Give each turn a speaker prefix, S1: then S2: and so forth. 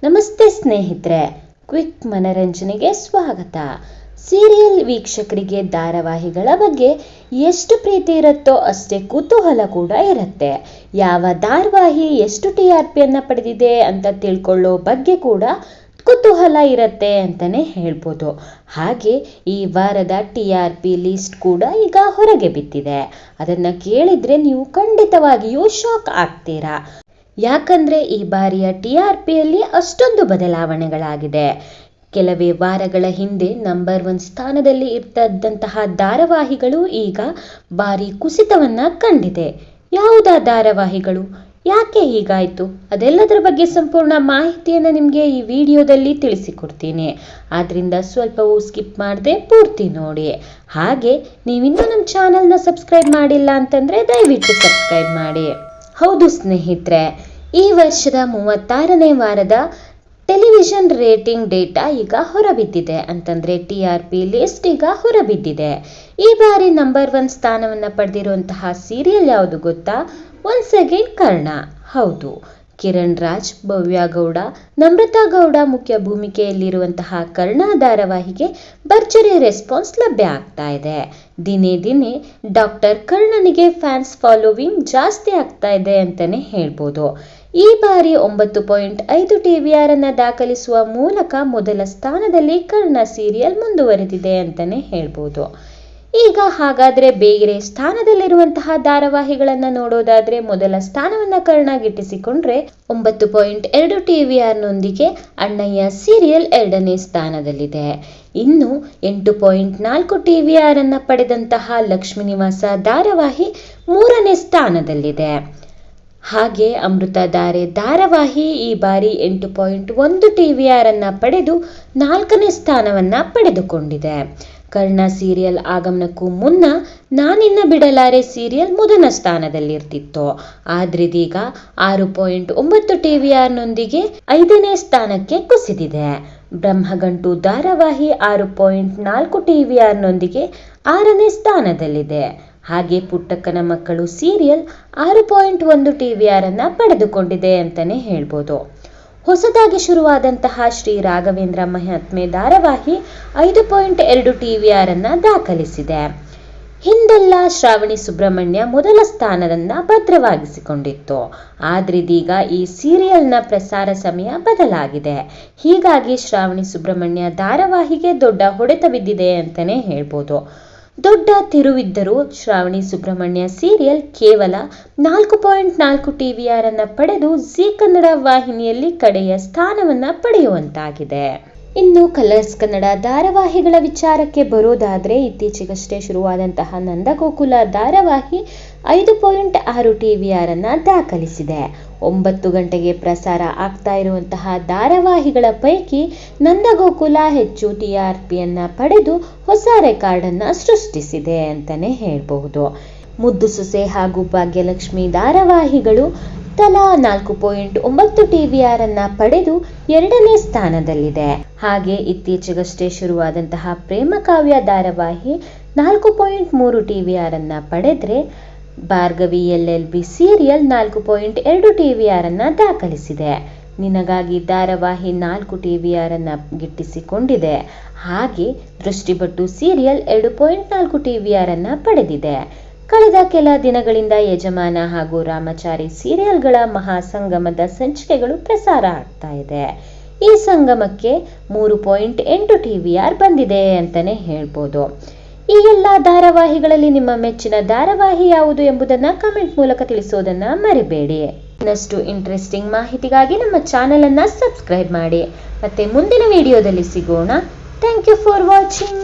S1: ನಮಸ್ತೆ ಸ್ನೇಹಿತರೆ, ಕ್ವಿಕ್ ಮನರಂಜನೆಗೆ ಸ್ವಾಗತ. ಸೀರಿಯಲ್ ವೀಕ್ಷಕರಿಗೆ ಧಾರಾವಾಹಿಗಳ ಬಗ್ಗೆ ಎಷ್ಟು ಪ್ರೀತಿ ಇರುತ್ತೋ ಅಷ್ಟೇ ಕುತೂಹಲ ಕೂಡ ಇರುತ್ತೆ. ಯಾವ ಧಾರಾವಾಹಿ ಎಷ್ಟು TRPಯನ್ನು ಪಡೆದಿದೆ ಅಂತ ತಿಳ್ಕೊಳ್ಳೋ ಬಗ್ಗೆ ಕೂಡ ಕುತೂಹಲ ಇರುತ್ತೆ ಅಂತಾನೆ ಹೇಳ್ಬೋದು. ಹಾಗೆ ಈ ವಾರದ TRP ಲಿಸ್ಟ್ ಕೂಡ ಈಗ ಹೊರಗೆ ಬಿದ್ದಿದೆ. ಅದನ್ನ ಕೇಳಿದ್ರೆ ನೀವು ಖಂಡಿತವಾಗಿಯೂ ಶಾಕ್ ಆಗ್ತೀರಾ. ಯಾಕಂದ್ರೆ ಈ ಬಾರಿಯ TRPಯಲ್ಲಿ ಅಷ್ಟೊಂದು ಬದಲಾವಣೆಗಳಾಗಿದೆ. ಕೆಲವೇ ವಾರಗಳ ಹಿಂದೆ ನಂಬರ್ 1 ಸ್ಥಾನದಲ್ಲಿ ಇರ್ತಿದ್ದಂತಹ ಧಾರಾವಾಹಿಗಳು ಈಗ ಭಾರಿ ಕುಸಿತವನ್ನ ಕಂಡಿದೆ. ಯಾವುದಾ ಧಾರಾವಾಹಿಗಳು, ಯಾಕೆ ಹೀಗಾಯ್ತು, ಅದೆಲ್ಲದರ ಬಗ್ಗೆ ಸಂಪೂರ್ಣ ಮಾಹಿತಿಯನ್ನು ನಿಮಗೆ ಈ ವಿಡಿಯೋದಲ್ಲಿ ತಿಳಿಸಿಕೊಡ್ತೀನಿ. ಆದ್ರಿಂದ ಸ್ವಲ್ಪವೂ ಸ್ಕಿಪ್ ಮಾಡದೆ ಪೂರ್ತಿ ನೋಡಿ. ಹಾಗೆ ನೀವಿನ್ನೂ ನಮ್ಮ ಚಾನಲ್ನ ಸಬ್ಸ್ಕ್ರೈಬ್ ಮಾಡಿಲ್ಲ ಅಂತಂದ್ರೆ ದಯವಿಟ್ಟು ಸಬ್ಸ್ಕ್ರೈಬ್ ಮಾಡಿ. ಹೌದು ಸ್ನೇಹಿತರೆ, ಈ ವರ್ಷದ 36ನೇ ವಾರದ ಟೆಲಿವಿಷನ್ ರೇಟಿಂಗ್ ಡೇಟಾ ಈಗ ಹೊರಬಿದ್ದಿದೆ. ಅಂತಂದ್ರೆ TRP ಲಿಸ್ಟ್ ಈಗ ಹೊರಬಿದ್ದಿದೆ. ಈ ಬಾರಿ ನಂಬರ್ 1 ಸ್ಥಾನವನ್ನ ಪಡೆದಿರುವಂತಹ ಸೀರಿಯಲ್ ಯಾವುದು ಗೊತ್ತಾ? Once again Karna. ಹೌದು, ಕಿರಣ್ ರಾಜ್, ಭವ್ಯ ಗೌಡ, ನಮ್ರತಾ ಗೌಡ ಮುಖ್ಯ ಭೂಮಿಕೆಯಲ್ಲಿರುವಂತಹ ಕರ್ಣ ಧಾರಾವಾಹಿಗೆ ಭರ್ಜರಿ ರೆಸ್ಪಾನ್ಸ್ ಲಭ್ಯ ಆಗ್ತಾ ಇದೆ. ದಿನೇ ದಿನೇ ಡಾಕ್ಟರ್ ಕರ್ಣನಿಗೆ ಫ್ಯಾನ್ಸ್ ಫಾಲೋವಿಂಗ್ ಜಾಸ್ತಿ ಆಗ್ತಾ ಇದೆ ಅಂತಾನೆ ಹೇಳ್ಬೋದು. ಈ ಬಾರಿ 9.5 TVR ಅನ್ನ ದಾಖಲಿಸುವ ಮೂಲಕ ಮೊದಲ ಸ್ಥಾನದಲ್ಲಿ ಕರ್ಣ ಸೀರಿಯಲ್ ಮುಂದುವರೆದಿದೆ ಅಂತಾನೆ ಹೇಳ್ಬೋದು. ಈಗ ಹಾಗಾದ್ರೆ ಬೇರೆ ಸ್ಥಾನದಲ್ಲಿರುವಂತಹ ಧಾರಾವಾಹಿಗಳನ್ನ ನೋಡೋದಾದ್ರೆ ಮೊದಲ ಸ್ಥಾನವನ್ನ ಕರ್ಣ ಗಿಟ್ಟಿಸಿಕೊಂಡ್ರೆ 9.2 TVR ನೊಂದಿಗೆ ಅಣ್ಣಯ್ಯ ಸೀರಿಯಲ್ 2ನೇ ಸ್ಥಾನದಲ್ಲಿದೆ. ಇನ್ನು 8.4 TVR ಅನ್ನ ಪಡೆದಂತಹ ಲಕ್ಷ್ಮೀ ನಿವಾಸ ಧಾರಾವಾಹಿ 3ನೇ ಸ್ಥಾನದಲ್ಲಿದೆ. ಹಾಗೆ ಅಮೃತಧಾರೆ ಧಾರಾವಾಹಿ ಈ ಬಾರಿ 8.1 TVR ಅನ್ನ ಪಡೆದು 4ನೇ ಸ್ಥಾನವನ್ನ ಪಡೆದುಕೊಂಡಿದೆ. ಕರ್ಣ ಸೀರಿಯಲ್ ಆಗಮನಕ್ಕೂ ಮುನ್ನ ನಾನಿನ್ನ ಬಿಡಲಾರೆ ಸೀರಿಯಲ್ ಮೊದಲ ಸ್ಥಾನದಲ್ಲಿರ್ತಿತ್ತು. ಆದ್ರಿದೀಗ 6.9 TVR ನೊಂದಿಗೆ 5ನೇ ಸ್ಥಾನಕ್ಕೆ ಕುಸಿದಿದೆ. ಬ್ರಹ್ಮಗಂಟು ಧಾರಾವಾಹಿ 6.4 TVR ನೊಂದಿಗೆ 6ನೇ ಸ್ಥಾನದಲ್ಲಿದೆ. ಹಾಗೆ ಪುಟ್ಟಕ್ಕನ ಮಕ್ಕಳು ಸೀರಿಯಲ್ 6.1 TVR ಅನ್ನ ಪಡೆದುಕೊಂಡಿದೆ ಅಂತಾನೆ ಹೇಳ್ಬೋದು. ಹೊಸದಾಗಿ ಶುರುವಾದಂತಹ ಶ್ರೀ ರಾಘವೇಂದ್ರ ಮಹಾತ್ಮೆ ಧಾರಾವಾಹಿ 5.2 TVR ಅನ್ನ ದಾಖಲಿಸಿದೆ. ಹಿಂದೆಲ್ಲ ಶ್ರಾವಣಿ ಸುಬ್ರಹ್ಮಣ್ಯ ಮೊದಲ ಸ್ಥಾನದನ್ನ ಭದ್ರವಾಗಿಸಿಕೊಂಡಿತ್ತು. ಆದ್ರಿದೀಗ ಈ ಸೀರಿಯಲ್ನ ಪ್ರಸಾರ ಸಮಯ ಬದಲಾಗಿದೆ. ಹೀಗಾಗಿ ಶ್ರಾವಣಿ ಸುಬ್ರಹ್ಮಣ್ಯ ಧಾರಾವಾಹಿಗೆ ದೊಡ್ಡ ಹೊಡೆತ ಬಿದ್ದಿದೆ ಅಂತಾನೆ ಹೇಳ್ಬೋದು. ದೊಡ್ಡ ತಿರುವಿದ್ದರೂ ಶ್ರಾವಣಿ ಸುಬ್ರಹ್ಮಣ್ಯ ಸೀರಿಯಲ್ ಕೇವಲ 4.4 TVR ಅನ್ನ ಪಡೆದು ಜೀ ಕನ್ನಡ ವಾಹಿನಿಯಲ್ಲಿ ಕಡೆಯ ಸ್ಥಾನವನ್ನ ಪಡೆಯುವಂತಾಗಿದೆ. ಇನ್ನು ಕಲರ್ಸ್ ಕನ್ನಡ ಧಾರಾವಾಹಿಗಳ ವಿಚಾರಕ್ಕೆ ಬರೋದಾದ್ರೆ ಇತ್ತೀಚೆಗಷ್ಟೇ ಶುರುವಾದಂತಹ ನಂದಗೋಕುಲ ಧಾರಾವಾಹಿ 5.6 TVR ಅನ್ನ ದಾಖಲಿಸಿದೆ. 9 ಗಂಟೆಗೆ ಪ್ರಸಾರ ಆಗ್ತಾ ಇರುವಂತಹ ಧಾರಾವಾಹಿಗಳ ಪೈಕಿ ನಂದಗೋಕುಲ ಹೆಚ್ಚು TRPಯನ್ನ ಪಡೆದು ಹೊಸ ರೆಕಾರ್ಡ್ ಅನ್ನ ಸೃಷ್ಟಿಸಿದೆ ಅಂತಾನೆ ಹೇಳ್ಬಹುದು. ಮುದ್ದು ಸೊಸೆ ಹಾಗೂ ಭಾಗ್ಯಲಕ್ಷ್ಮಿ ಧಾರಾವಾಹಿಗಳು ತಲಾ 4.9 TVR ಅನ್ನ ಪಡೆದು 2ನೇ ಸ್ಥಾನದಲ್ಲಿದೆ. ಹಾಗೆ ಇತ್ತೀಚೆಗಷ್ಟೇ ಶುರುವಾದಂತಹ ಪ್ರೇಮ ಕಾವ್ಯ ಧಾರಾವಾಹಿ 4.3 TVR ಅನ್ನ ಪಡೆದ್ರೆ ಭಾರ್ಗವಿ LLB ಸೀರಿಯಲ್ 4.2 TVR ಅನ್ನ ದಾಖಲಿಸಿದೆ. ನಿನಗಾಗಿ ಧಾರಾವಾಹಿ 4 TVR ಅನ್ನ ಗಿಟ್ಟಿಸಿಕೊಂಡಿದೆ. ಹಾಗೆ ದೃಷ್ಟಿಬಟ್ಟು ಸೀರಿಯಲ್ 2.4 TVR ಅನ್ನ ಪಡೆದಿದೆ. ಕಳೆದ ಕೆಲ ದಿನಗಳಿಂದ ಯಜಮಾನ ಹಾಗೂ ರಾಮಚಾರಿ ಸೀರಿಯಲ್ಗಳ ಮಹಾಸಂಗಮದ ಸಂಚಿಕೆಗಳು ಪ್ರಸಾರ ಆಗ್ತಾ ಇದೆ. ಈ ಸಂಗಮಕ್ಕೆ 3.8 TVR ಬಂದಿದೆ ಅಂತಾನೆ ಹೇಳ್ಬೋದು. ಈ ಎಲ್ಲ ಧಾರಾವಾಹಿಗಳಲ್ಲಿ ನಿಮ್ಮ ಮೆಚ್ಚಿನ ಧಾರಾವಾಹಿ ಯಾವುದು ಎಂಬುದನ್ನ ಕಮೆಂಟ್ ಮೂಲಕ ತಿಳಿಸೋದನ್ನ ಮರಿಬೇಡಿ. ಇನ್ನಷ್ಟು ಇಂಟ್ರೆಸ್ಟಿಂಗ್ ಮಾಹಿತಿಗಾಗಿ ನಮ್ಮ ಚಾನೆಲ್ ಅನ್ನ ಸಬ್ಸ್ಕ್ರೈಬ್ ಮಾಡಿ. ಮತ್ತೆ ಮುಂದಿನ ವಿಡಿಯೋದಲ್ಲಿ ಸಿಗೋಣ. Thank you for watching.